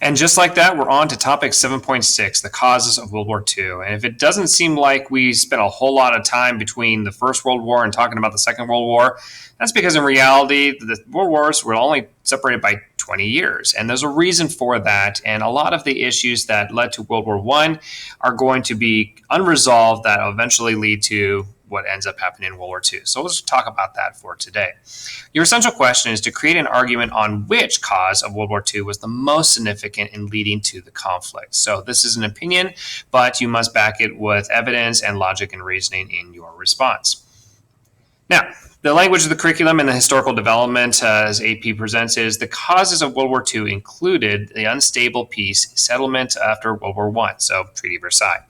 And just like that, we're on to topic 7.6, the causes of World War II. And if it doesn't seem like we spent a whole lot of time between the First World War and talking about the Second World War, that's because in reality, the World Wars were only separated by 20 years. And there's a reason for that. And a lot of the issues that led to World War I are going to be unresolved that will eventually lead to what ends up happening in World War II. So let's talk about that for today. Your essential question is to create an argument on which cause of World War II was the most significant in leading to the conflict. So this is an opinion, but you must back it with evidence and logic and reasoning in your response. Now, the language of the curriculum and the historical development, as AP presents, is the causes of World War II included the unstable peace settlement after World War I, so Treaty of Versailles,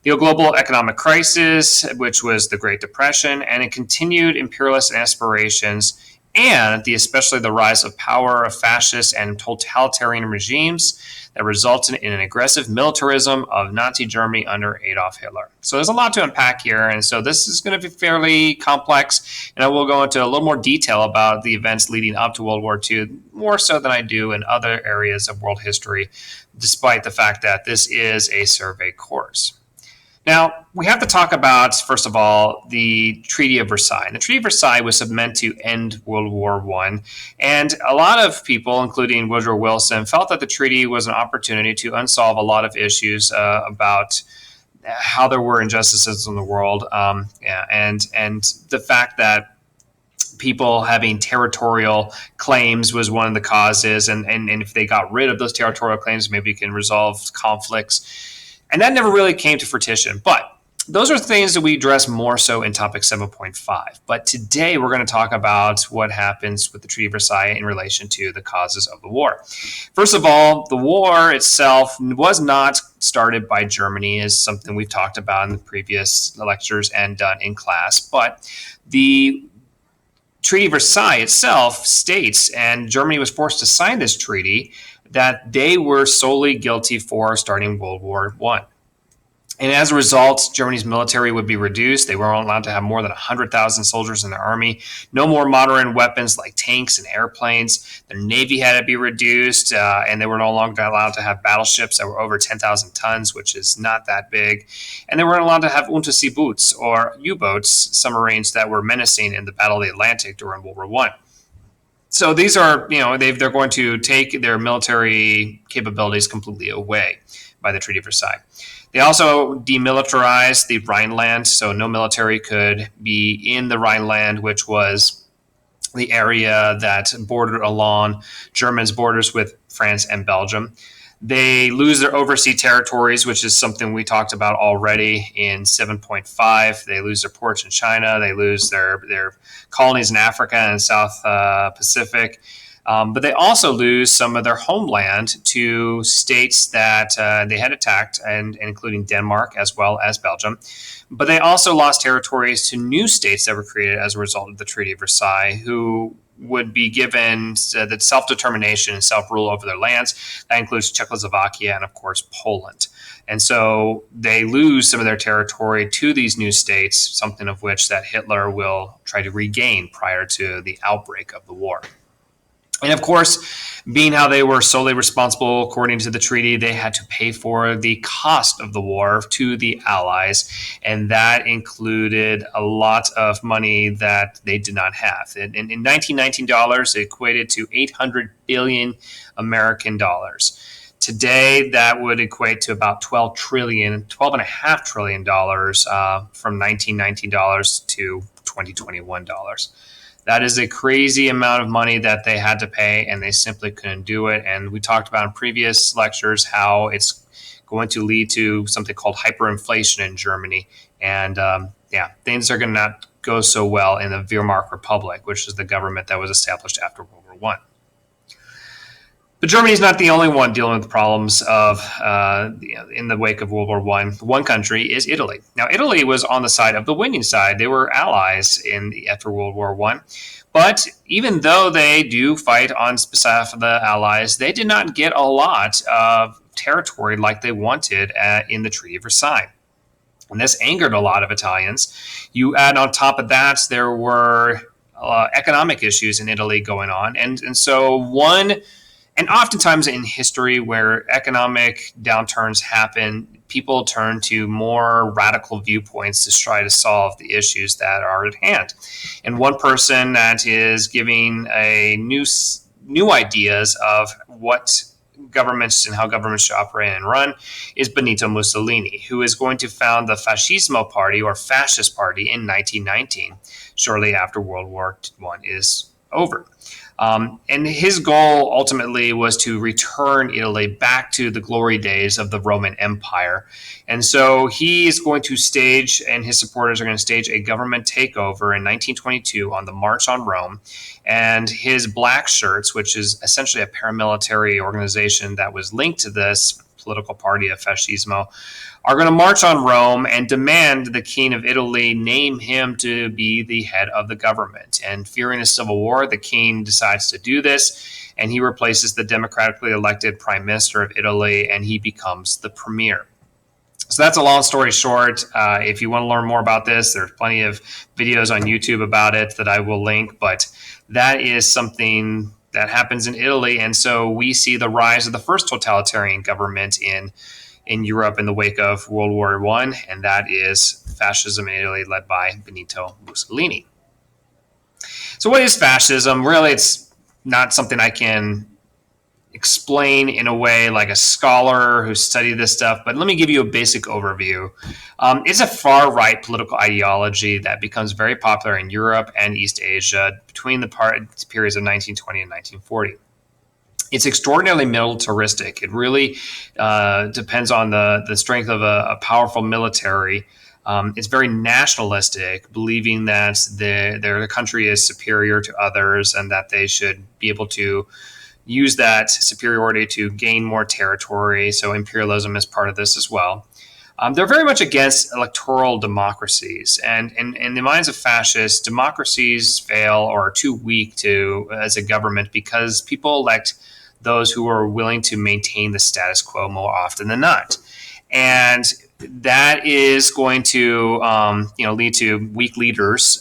the global economic crisis, which was the Great Depression, and it continued imperialist aspirations, and especially the rise of power of fascist and totalitarian regimes that resulted in an aggressive militarism of Nazi Germany under Adolf Hitler. So there's a lot to unpack here, and so this is going to be fairly complex, and I will go into a little more detail about the events leading up to World War II, more so than I do in other areas of world history, despite the fact that this is a survey course. Now, we have to talk about, first of all, the Treaty of Versailles. And the Treaty of Versailles was meant to end World War I, and a lot of people, including Woodrow Wilson, felt that the treaty was an opportunity to unsolve a lot of issues about how there were injustices in the world, and the fact that people having territorial claims was one of the causes, and if they got rid of those territorial claims, maybe it can resolve conflicts. And that never really came to fruition. But those are things that we address more so in topic 7.5. But today we're going to talk about what happens with the Treaty of Versailles in relation to the causes of the war. First of all, the war itself was not started by Germany, as something we've talked about in the previous lectures and done in class. But the Treaty of Versailles itself states, and Germany was forced to sign this treaty, that they were solely guilty for starting World War I. And as a result, Germany's military would be reduced. They weren't allowed to have more than 100,000 soldiers in their army. No more modern weapons like tanks and airplanes. Their navy had to be reduced, and they were no longer allowed to have battleships that were over 10,000 tons, which is not that big. And they weren't allowed to have Unterseeboots or U-boats, submarines that were menacing in the Battle of the Atlantic during World War I. So these are, they're going to take their military capabilities completely away by the Treaty of Versailles. They also demilitarized the Rhineland, so no military could be in the Rhineland, which was the area that bordered along Germany's borders with France and Belgium. They lose their overseas territories, which is something we talked about already in 7.5. They lose their ports in China. They lose their colonies in Africa and South Pacific. But they also lose some of their homeland to states that they had attacked, and including Denmark as well as Belgium. But they also lost territories to new states that were created as a result of the Treaty of Versailles, who would be given the self-determination and self-rule over their lands. That includes Czechoslovakia and, of course, Poland. And so they lose some of their territory to these new states, something of which that Hitler will try to regain prior to the outbreak of the war. And of course, being how they were solely responsible according to the treaty, they had to pay for the cost of the war to the Allies. And that included a lot of money that they did not have. In 1919 dollars, it equated to 800 billion American dollars. Today, that would equate to about $12.5 trillion from 1919 dollars to 2021 dollars. That is a crazy amount of money that they had to pay, and they simply couldn't do it. And we talked about in previous lectures how it's going to lead to something called hyperinflation in Germany. And things are going to not go so well in the Weimar Republic, which is the government that was established after World War I. But Germany is not the only one dealing with problems of in the wake of World War I. One country is Italy. Now, Italy was on the side of the winning side. They were allies after World War I. But even though they do fight on behalf of the Allies, they did not get a lot of territory like they wanted in the Treaty of Versailles. And this angered a lot of Italians. You add on top of that, there were economic issues in Italy going on. And so one And oftentimes in history, where economic downturns happen, people turn to more radical viewpoints to try to solve the issues that are at hand. And one person that is giving a new ideas of what governments and how governments should operate and run is Benito Mussolini, who is going to found the Fascismo Party or Fascist Party in 1919, shortly after World War I is over. And his goal ultimately was to return Italy back to the glory days of the Roman Empire. And so he is going to stage, and his supporters are going to stage a government takeover in 1922 on the March on Rome. And his black shirts, which is essentially a paramilitary organization that was linked to this political party of Fascismo, are going to march on Rome and demand the king of Italy name him to be the head of the government. And fearing a civil war, the king decides to do this, and he replaces the democratically elected prime minister of Italy, and he becomes the premier. So that's a long story short. If you want to learn more about this, there's plenty of videos on YouTube about it that I will link, but that is something that happens in Italy. And so we see the rise of the first totalitarian government in Europe in the wake of World War I, and that is fascism in Italy led by Benito Mussolini. So what is fascism? Really, it's not something I can explain in a way like a scholar who studied this stuff, but let me give you a basic overview. It's a far-right political ideology that becomes very popular in Europe and East Asia between the periods of 1920 and 1940. It's extraordinarily militaristic. It really depends on the strength of a powerful military. It's very nationalistic, believing that their country is superior to others and that they should be able to use that superiority to gain more territory. So imperialism is part of this as well. They're very much against electoral democracies. And in the minds of fascists, democracies fail or are too weak as a government because people elect those who are willing to maintain the status quo more often than not. And that is going to lead to weak leaders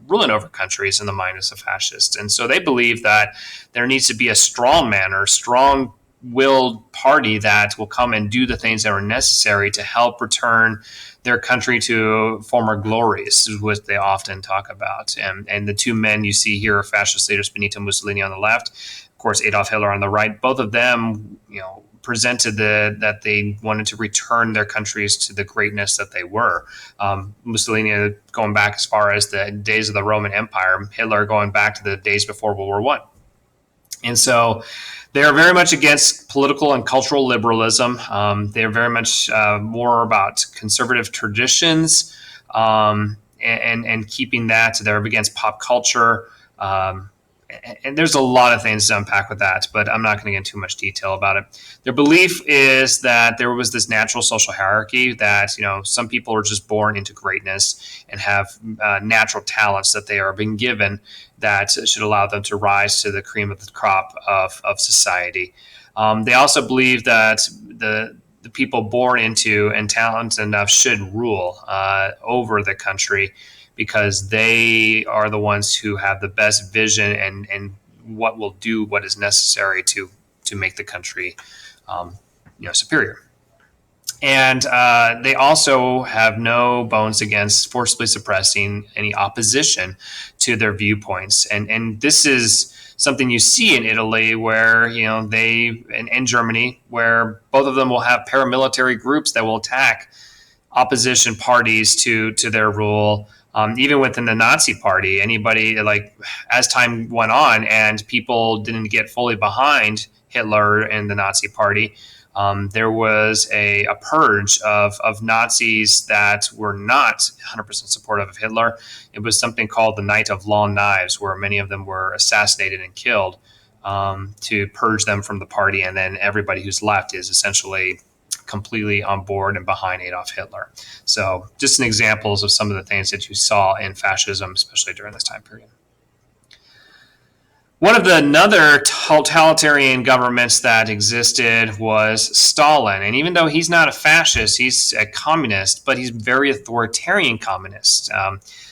ruling over countries in the minds of fascists. And so they believe that there needs to be a strong man or strong-willed party that will come and do the things that are necessary to help return their country to former glories, is what they often talk about. And the two men you see here are fascist leaders, Benito Mussolini on the left, of course, Adolf Hitler on the right. Both of them, presented that they wanted to return their countries to the greatness that they were. Mussolini going back as far as the days of the Roman Empire, Hitler going back to the days before World War I. And so they are very much against political and cultural liberalism. They are very much more about conservative traditions and keeping that. They're against pop culture. And there's a lot of things to unpack with that, but I'm not going to get into too much detail about it. Their belief is that there was this natural social hierarchy that, some people are just born into greatness and have natural talents that they are being given that should allow them to rise to the cream of the crop of society. They also believe that the people born into and talented enough should rule over the country, because they are the ones who have the best vision and what will do what is necessary to make the country superior. And they also have no bones against forcibly suppressing any opposition to their viewpoints. And this is something you see in Italy, where and Germany, where both of them will have paramilitary groups that will attack opposition parties to their rule. Even within the Nazi party, anybody, as time went on and people didn't get fully behind Hitler and the Nazi party, there was a purge of Nazis that were not 100% supportive of Hitler. It was something called the Night of Long Knives, where many of them were assassinated and killed to purge them from the party. And then everybody who's left is essentially completely on board and behind Adolf Hitler. So just an examples of some of the things that you saw in fascism, especially during this time period. One of the another totalitarian governments that existed was Stalin. And even though he's not a fascist, he's a communist, but he's very authoritarian communist.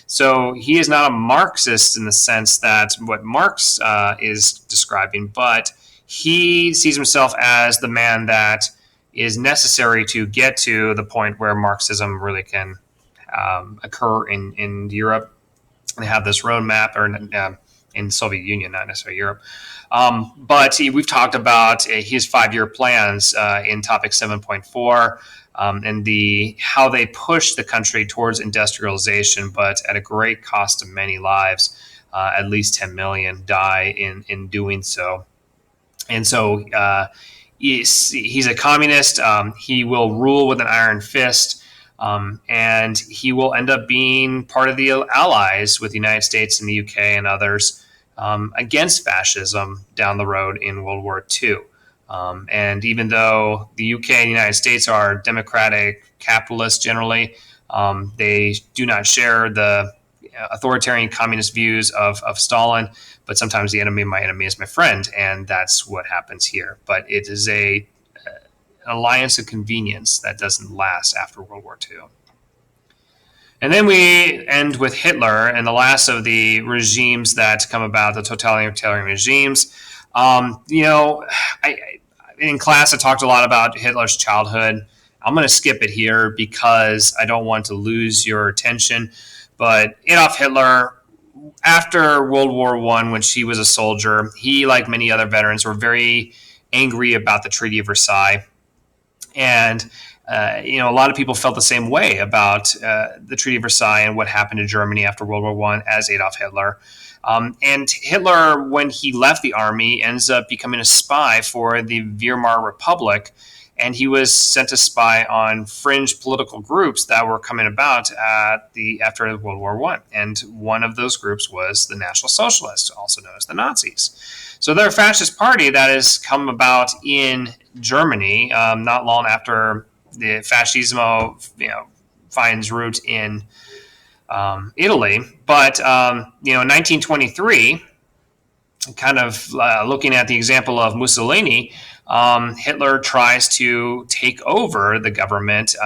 So he is not a Marxist in the sense that what Marx is describing, but he sees himself as the man that is necessary to get to the point where Marxism really can occur in Europe. They have this roadmap, or in the Soviet Union, not necessarily Europe. But we've talked about his 5-year plans in topic 7.4, and how they push the country towards industrialization, but at a great cost of many lives. At least 10 million die in doing so. And so he's a communist. He will rule with an iron fist. And he will end up being part of the allies with the United States and the UK and others against fascism down the road in World War II. And even though the UK and the United States are democratic capitalists generally, they do not share the authoritarian communist views of Stalin, but sometimes the enemy of my enemy is my friend, and that's what happens here. But it is an alliance of convenience that doesn't last after World War II. And then we end with Hitler and the last of the regimes that come about, the totalitarian regimes. In class, I talked a lot about Hitler's childhood. I'm going to skip it here because I don't want to lose your attention. But Adolf Hitler, after World War I, when he was a soldier, he, like many other veterans, were very angry about the Treaty of Versailles. And, a lot of people felt the same way about the Treaty of Versailles and what happened to Germany after World War I as Adolf Hitler. And Hitler, when he left the army, ends up becoming a spy for the Weimar Republic. And he was sent to spy on fringe political groups that were coming about after World War I. And one of those groups was the National Socialists, also known as the Nazis. So they're a fascist party that has come about in Germany not long after the Fascismo finds root in Italy. But in 1923, kind of looking at the example of Mussolini, Hitler tries to take over the government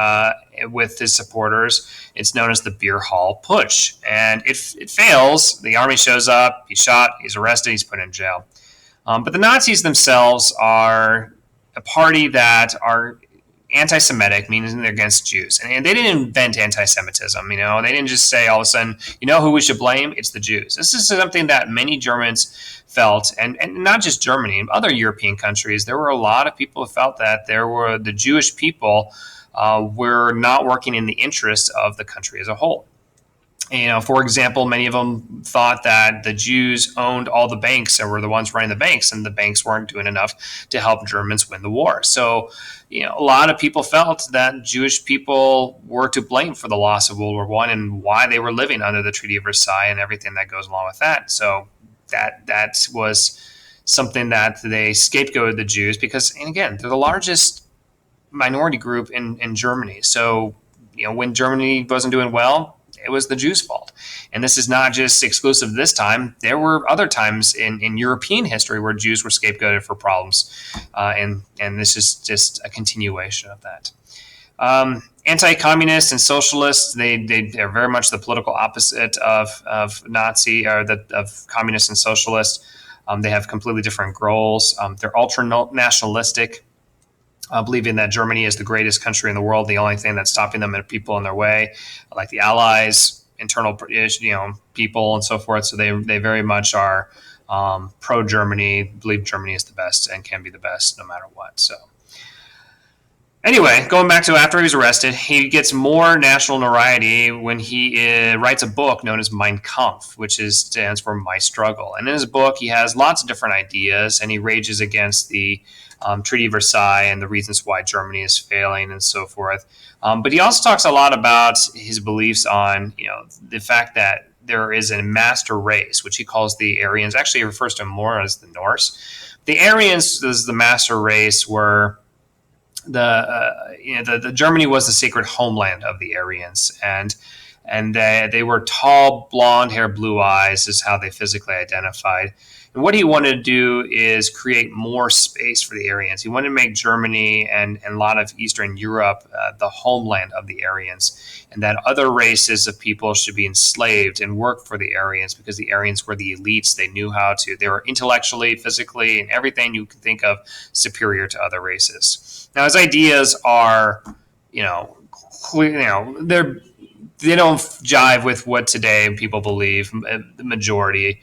with his supporters. It's known as the Beer Hall Putsch, and it fails. The army shows up, he's shot, he's arrested, he's put in jail. But the Nazis themselves are a party that are anti-Semitic, meaning they're against Jews. And they didn't invent anti-Semitism. They didn't just say all of a sudden, who we should blame? It's the Jews. This is something that many Germans felt, and not just Germany, in other European countries, there were a lot of people who felt that the Jewish people were not working in the interest of the country as a whole. For example, many of them thought that the Jews owned all the banks and were the ones running the banks, and the banks weren't doing enough to help Germans win the war. So, a lot of people felt that Jewish people were to blame for the loss of World War I and why they were living under the Treaty of Versailles and everything that goes along with that. So that was something that they scapegoated the Jews because, and again, they're the largest minority group in Germany. So, when Germany wasn't doing well, it was the Jews' fault. And this is not just exclusive this time. There were other times in European history where Jews were scapegoated for problems. And this is just a continuation of that. Anti-communists and socialists, they're very much the political opposite of Nazi or of communists and socialists. They have completely different goals. They're ultra-nationalistic. Believing that Germany is the greatest country in the world, the only thing that's stopping them are people in their way, like the Allies, internal, people, and so forth. So they very much are pro-Germany, believe Germany is the best and can be the best no matter what. So anyway, going back to after he was arrested, he gets more national notoriety when he writes a book known as Mein Kampf, which stands for My Struggle. And in his book, he has lots of different ideas, and he rages against the Treaty of Versailles and the reasons why Germany is failing and so forth. But he also talks a lot about his beliefs on, the fact that there is a master race, which he calls the Aryans. Actually, he refers to them more as the Norse. The Aryans is the master race where the Germany was the sacred homeland of the Aryans, and they were tall, blonde hair, blue eyes is how they physically identified. And what he wanted to do is create more space for the Aryans. He wanted to make Germany and a lot of Eastern Europe the homeland of the Aryans, and that other races of people should be enslaved and work for the Aryans, because the Aryans were the elites. They knew how to, they were intellectually, physically, and everything you can think of superior to other races. Now, his ideas are, they don't jive with what today people believe, the majority.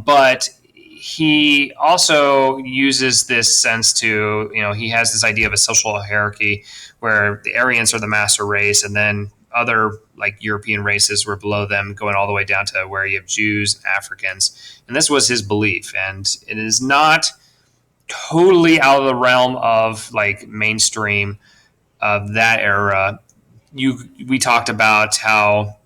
But he also uses this sense to, he has this idea of a social hierarchy where the Aryans are the master race, and then other like European races were below them, going all the way down to where you have Jews and Africans. And this was his belief. And it is not totally out of the realm of like mainstream of that era. We talked about how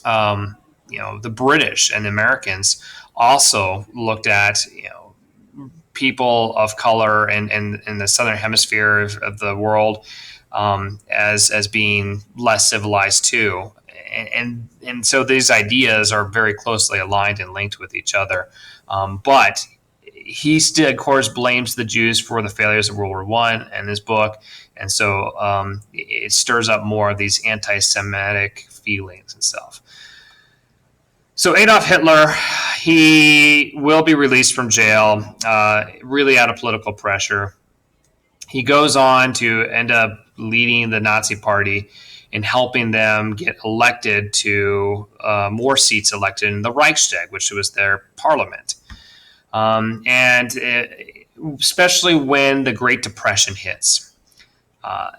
the British and the Americans also looked at people of color and in the southern hemisphere of the world as being less civilized too, and so these ideas are very closely aligned and linked with each other. But he still, of course, blames the Jews for the failures of World War I in his book, and so it stirs up more of these anti-Semitic feelings and stuff. So Adolf Hitler, he will be released from jail, really out of political pressure. He goes on to end up leading the Nazi Party and helping them get elected to more seats elected in the Reichstag, which was their parliament. Especially when the Great Depression hits.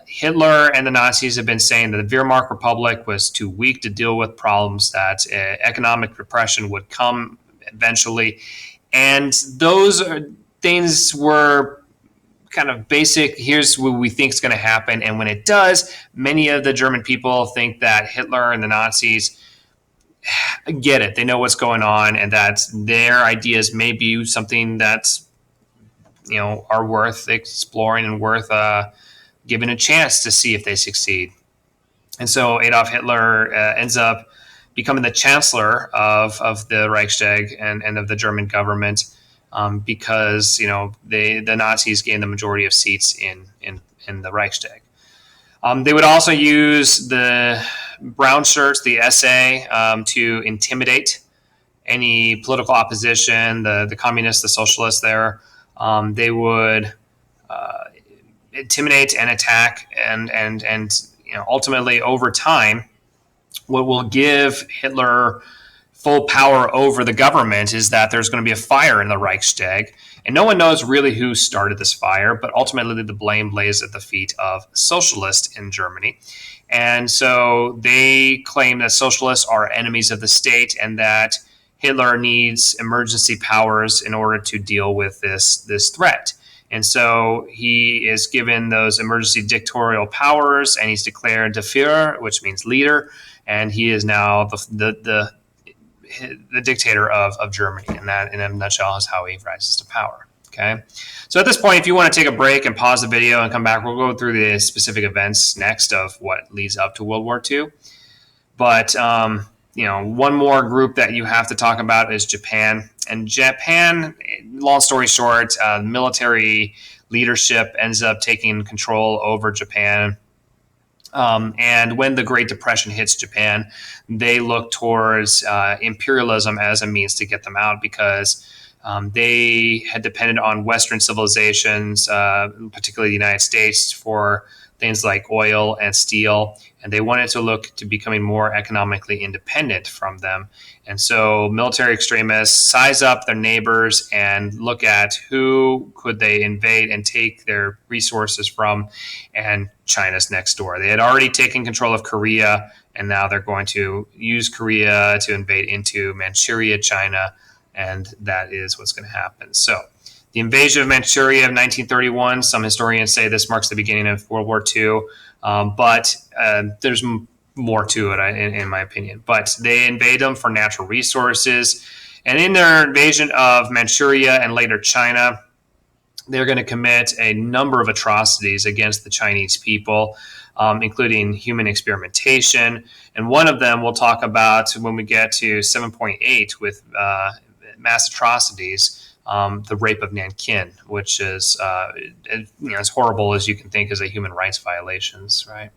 Hitler and the Nazis have been saying that the Wehrmacht Republic was too weak to deal with problems, that economic repression would come eventually. And those things were kind of basic. Here's what we think is going to happen. And when it does, many of the German people think that Hitler and the Nazis get it. They know what's going on, and that their ideas may be something that's, are worth exploring and worth given a chance to see if they succeed. And so Adolf Hitler ends up becoming the chancellor of the Reichstag and of the German government, because the Nazis gained the majority of seats in the Reichstag. They would also use the brown shirts, the SA, to intimidate any political opposition, the communists, the socialists there. They would intimidate and attack, and ultimately over time, what will give Hitler full power over the government is that there's going to be a fire in the Reichstag, and no one knows really who started this fire, but ultimately the blame lays at the feet of socialists in Germany. And so they claim that socialists are enemies of the state, and that Hitler needs emergency powers in order to deal with this threat. And so he is given those emergency dictatorial powers, and he's declared Der Führer, which means leader, and he is now the dictator of Germany. And that, in a nutshell, is how he rises to power. Okay. So at this point, if you want to take a break and pause the video and come back, we'll go through the specific events next of what leads up to World War II. But one more group that you have to talk about is Japan. And Japan, long story short, military leadership ends up taking control over Japan. And when the Great Depression hits Japan, they look towards imperialism as a means to get them out, because they had depended on Western civilizations, particularly the United States, for things like oil and steel, and they wanted to look to becoming more economically independent from them. And so military extremists size up their neighbors and look at who could they invade and take their resources from, and China's next door. They had already taken control of Korea, and now they're going to use Korea to invade into Manchuria, China, and that is what's going to happen. So the invasion of Manchuria of 1931, some historians say this marks the beginning of World War II, but there's more to it, in my opinion. But they invade them for natural resources, and in their invasion of Manchuria and later China, they're going to commit a number of atrocities against the Chinese people, including human experimentation. And one of them we'll talk about when we get to 7.8 with mass atrocities. the rape of Nankin, which is as horrible as you can think as a human rights violations, right?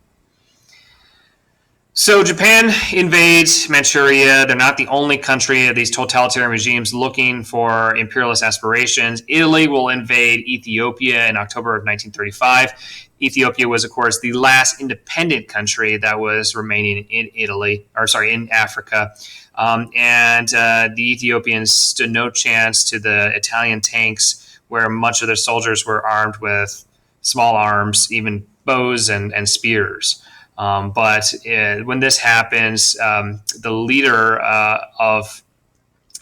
So Japan invades Manchuria. They're not the only country of these totalitarian regimes looking for imperialist aspirations. Italy will invade Ethiopia in October of 1935. Ethiopia was, of course, the last independent country that was remaining in Africa. And the Ethiopians stood no chance to the Italian tanks, where much of their soldiers were armed with small arms, even bows and spears. But when this happens, the leader of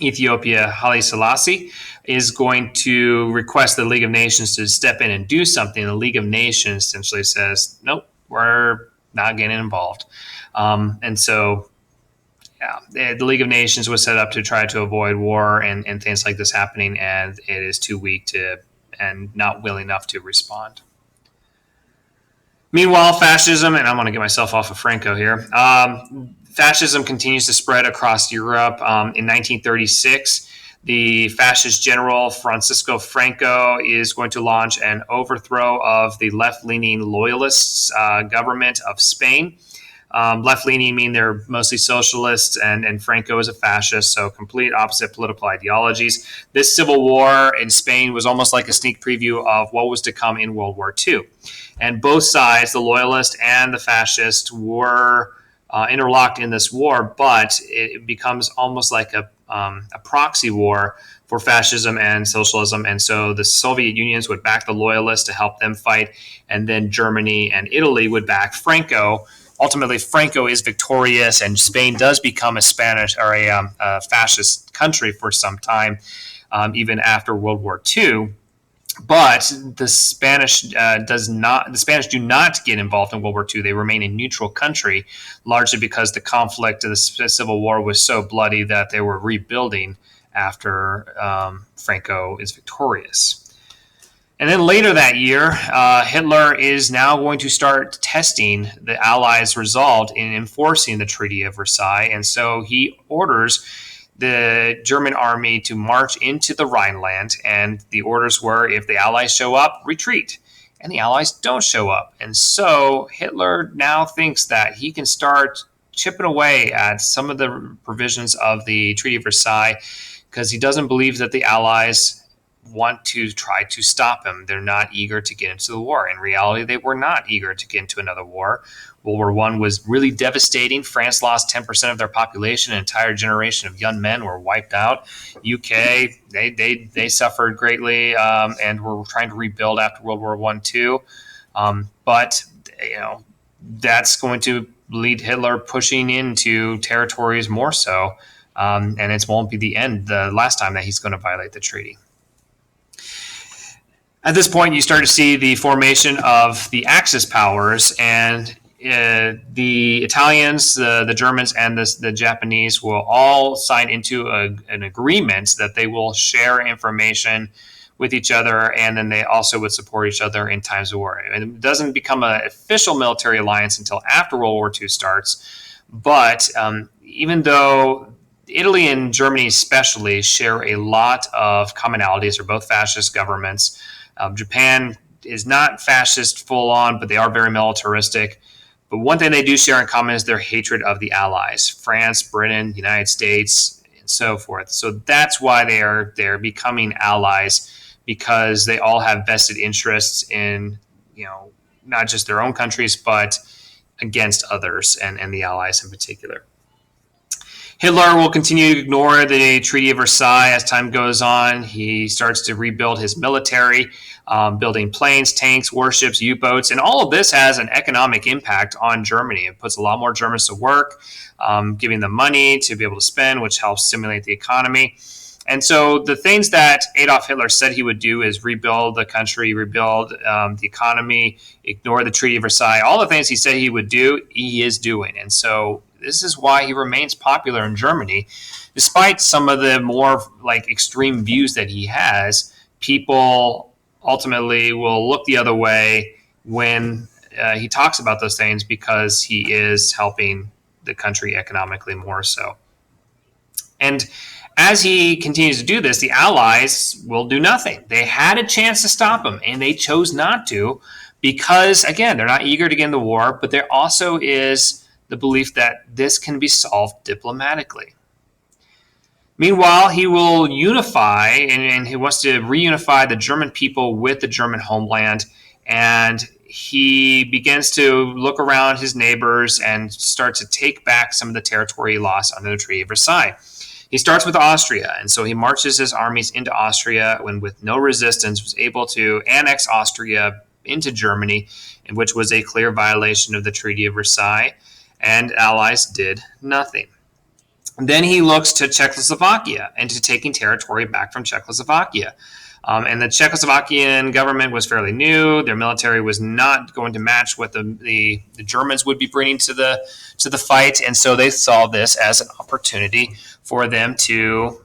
Ethiopia, Haile Selassie, is going to request the League of Nations to step in and do something. The League of Nations essentially says, nope, we're not getting involved. And so the League of Nations was set up to try to avoid war and things like this happening, and it is too weak and not willing enough to respond. Meanwhile, fascism, and I'm going to get myself off of Franco here, fascism continues to spread across Europe. In 1936, the fascist general Francisco Franco is going to launch an overthrow of the left-leaning loyalists government of Spain. Left-leaning mean they're mostly socialists, and Franco is a fascist, so complete opposite political ideologies. This civil war in Spain was almost like a sneak preview of what was to come in World War II. And both sides, the loyalist and the fascist, were interlocked in this war, but it becomes almost like a proxy war for fascism and socialism. And so the Soviet Unions would back the loyalists to help them fight, and then Germany and Italy would back Franco. Ultimately, Franco is victorious, and Spain does become a Spanish or a fascist country for some time, even after World War II. But the Spanish do not get involved in World War II. They remain a neutral country, largely because the conflict of the Civil War was so bloody that they were rebuilding after Franco is victorious. And then later that year, Hitler is now going to start testing the Allies' resolve in enforcing the Treaty of Versailles. And so he orders the German army to march into the Rhineland. And the orders were, if the Allies show up, retreat. And the Allies don't show up. And so Hitler now thinks that he can start chipping away at some of the provisions of the Treaty of Versailles, because he doesn't believe that the Allies want to try to stop him. They're not eager to get into the war. In reality, they were not eager to get into another war. World War I was really devastating. France lost 10% of their population. An entire generation of young men were wiped out. UK, they suffered greatly and were trying to rebuild after World War I too. But that's going to lead Hitler pushing into territories more so, and it won't be the last time that he's going to violate the treaty. At this point, you start to see the formation of the Axis powers, and the Italians, the Germans, and the Japanese will all sign into an agreement that they will share information with each other, and then they also would support each other in times of war. And it doesn't become an official military alliance until after World War II starts, but even though Italy and Germany especially share a lot of commonalities, they're both fascist governments. Japan is not fascist full on, but they are very militaristic. But one thing they do share in common is their hatred of the Allies, France, Britain, United States, and so forth. So that's why they're becoming allies, because they all have vested interests in, not just their own countries, but against others and the Allies in particular. Hitler will continue to ignore the Treaty of Versailles as time goes on. He starts to rebuild his military, building planes, tanks, warships, U-boats, and all of this has an economic impact on Germany. It puts a lot more Germans to work, giving them money to be able to spend, which helps stimulate the economy. And so the things that Adolf Hitler said he would do is rebuild the country, rebuild the economy, ignore the Treaty of Versailles. All the things he said he would do, he is doing. And so this is why he remains popular in Germany. Despite some of the more extreme views that he has, people ultimately will look the other way when he talks about those things, because he is helping the country economically more so. And As he continues to do this, the Allies will do nothing. They had a chance to stop him, and they chose not to because, again, they're not eager to get in the war, but there also is the belief that this can be solved diplomatically. Meanwhile, he will unify, and he wants to reunify the German people with the German homeland, and he begins to look around his neighbors and start to take back some of the territory he lost under the Treaty of Versailles. He starts with Austria, and so he marches his armies into Austria when, with no resistance, was able to annex Austria into Germany, which was a clear violation of the Treaty of Versailles, and Allies did nothing. Then he looks to Czechoslovakia and to taking territory back from Czechoslovakia. And the Czechoslovakian government was fairly new. Their military was not going to match what the Germans would be bringing to the fight, and so they saw this as an opportunity for them to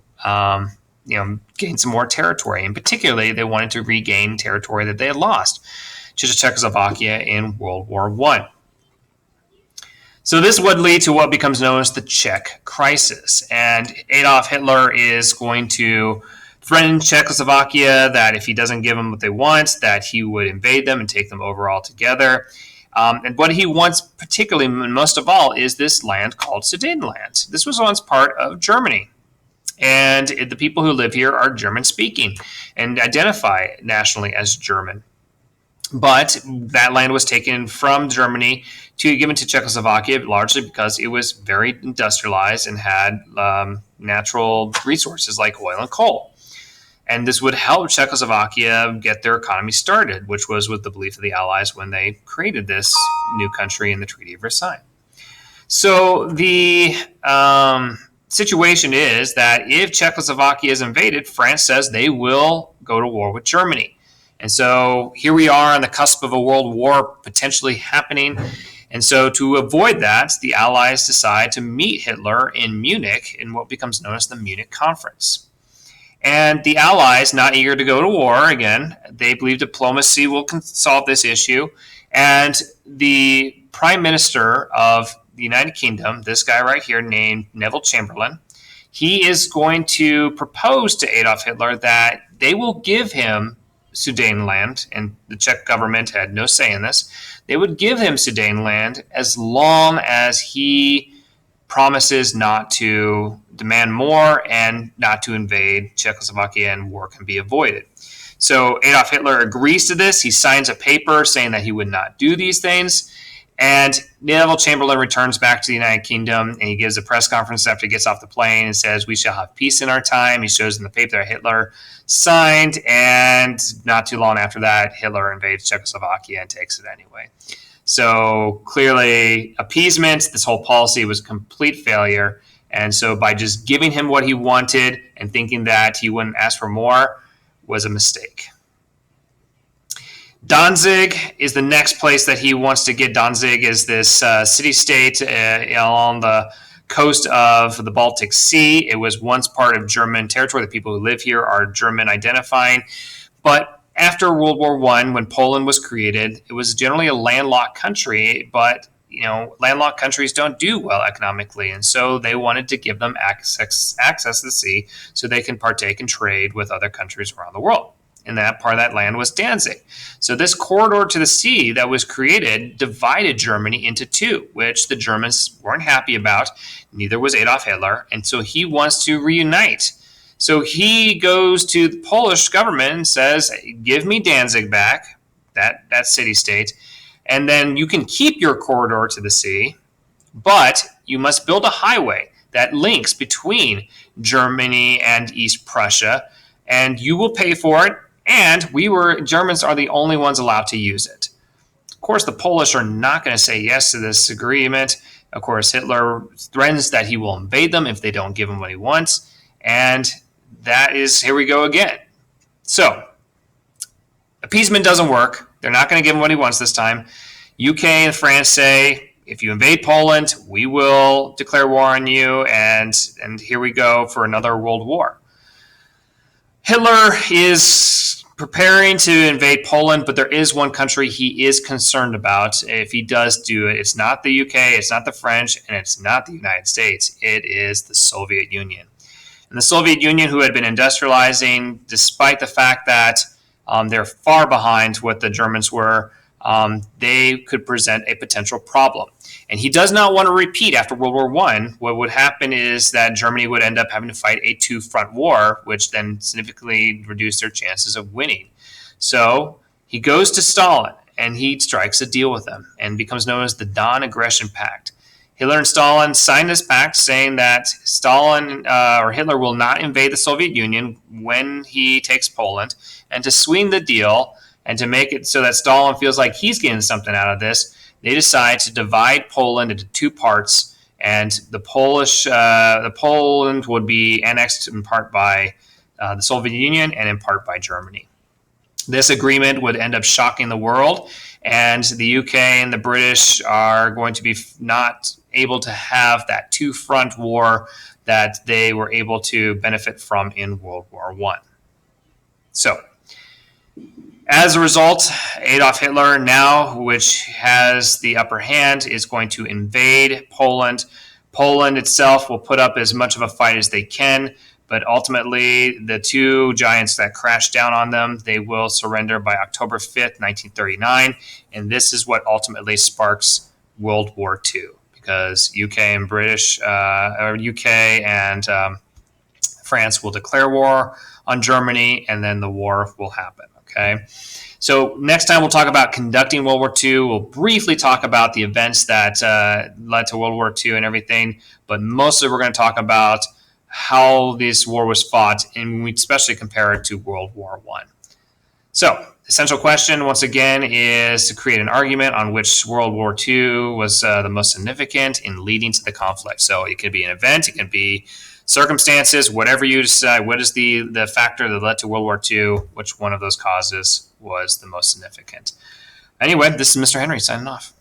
gain some more territory. And particularly, they wanted to regain territory that they had lost to Czechoslovakia in World War I. So this would lead to what becomes known as the Czech crisis. And Adolf Hitler is going to threaten Czechoslovakia that if he doesn't give them what they want, that he would invade them and take them over altogether. And what he wants particularly, most of all, is this land called Sudetenland. This was once part of Germany. And the people who live here are German-speaking and identify nationally as German. But that land was taken from Germany given to Czechoslovakia largely because it was very industrialized and had natural resources like oil and coal. And this would help Czechoslovakia get their economy started, which was with the belief of the Allies when they created this new country in the Treaty of Versailles. So the situation is that if Czechoslovakia is invaded, France says they will go to war with Germany. And so here we are on the cusp of a world war potentially happening. And so to avoid that, the Allies decide to meet Hitler in Munich in what becomes known as the Munich Conference. And the Allies, not eager to go to war, again, they believe diplomacy will solve this issue. And the Prime Minister of the United Kingdom, this guy right here named Neville Chamberlain, he is going to propose to Adolf Hitler that they will give him Sudetenland, and the Czech government had no say in this. They would give him Sudetenland as long as he promises not to demand more and not to invade Czechoslovakia, and war can be avoided. So Adolf Hitler agrees to this. He signs a paper saying that he would not do these things. And Neville Chamberlain returns back to the United Kingdom, and he gives a press conference after he gets off the plane and says, "We shall have peace in our time." He shows them the paper that Hitler signed, and not too long after that, Hitler invades Czechoslovakia and takes it anyway. So clearly, appeasement, this whole policy was a complete failure. And so by just giving him what he wanted and thinking that he wouldn't ask for more was a mistake. Danzig is the next place that he wants to get. Danzig is this city-state along the coast of the Baltic Sea. It was once part of German territory. The people who live here are German identifying. But after World War I, when Poland was created, it was generally a landlocked country, but landlocked countries don't do well economically, and so they wanted to give them access to the sea so they can partake in trade with other countries around the world. And that part of that land was Danzig. So this corridor to the sea that was created divided Germany into two, which the Germans weren't happy about. Neither was Adolf Hitler. And so he wants to reunite. So he goes to the Polish government and says, "Give me Danzig back, that city-state, and then you can keep your corridor to the sea, but you must build a highway that links between Germany and East Prussia, and you will pay for it. And Germans are the only ones allowed to use it." Of course, the Polish are not going to say yes to this agreement. Of course, Hitler threatens that he will invade them if they don't give him what he wants. And that is, here we go again. So, appeasement doesn't work. They're not going to give him what he wants this time. UK and France say, if you invade Poland, we will declare war on you. And here we go for another world war. Hitler is preparing to invade Poland, but there is one country he is concerned about. If he does do it, it's not the UK, it's not the French, and it's not the United States. It is the Soviet Union. And And the Soviet Union, who had been industrializing, despite the fact that they're far behind what the Germans were, they could present a potential problem. And he does not want to repeat after World War I. What would happen is that Germany would end up having to fight a two-front war, which then significantly reduced their chances of winning. So he goes to Stalin and he strikes a deal with him and becomes known as the Non-Aggression Pact. Hitler and Stalin signed this pact saying that Stalin or Hitler will not invade the Soviet Union when he takes Poland. And to sweeten the deal and to make it so that Stalin feels like he's getting something out of this, they decide to divide Poland into two parts, and the Poland would be annexed in part by the Soviet Union and in part by Germany. This agreement would end up shocking the world, and the UK and the British are going to be not able to have that two-front war that they were able to benefit from in World War I. So, as a result, Adolf Hitler now, which has the upper hand, is going to invade Poland. Poland itself will put up as much of a fight as they can, but ultimately the two giants that crash down on them, they will surrender by October 5th, 1939, and this is what ultimately sparks World War II, because UK and France will declare war on Germany, and then the war will happen. Okay, so next time we'll talk about conducting World War II. We'll briefly talk about the events that led to World War II and everything, but mostly we're going to talk about how this war was fought, and we especially compare it to World War I. So, the essential question, once again, is to create an argument on which World War II was the most significant in leading to the conflict. So, it could be an event, it can be circumstances, whatever you decide. What is the factor that led to World War II? Which one of those causes was the most significant? Anyway, this is Mr. Henry signing off.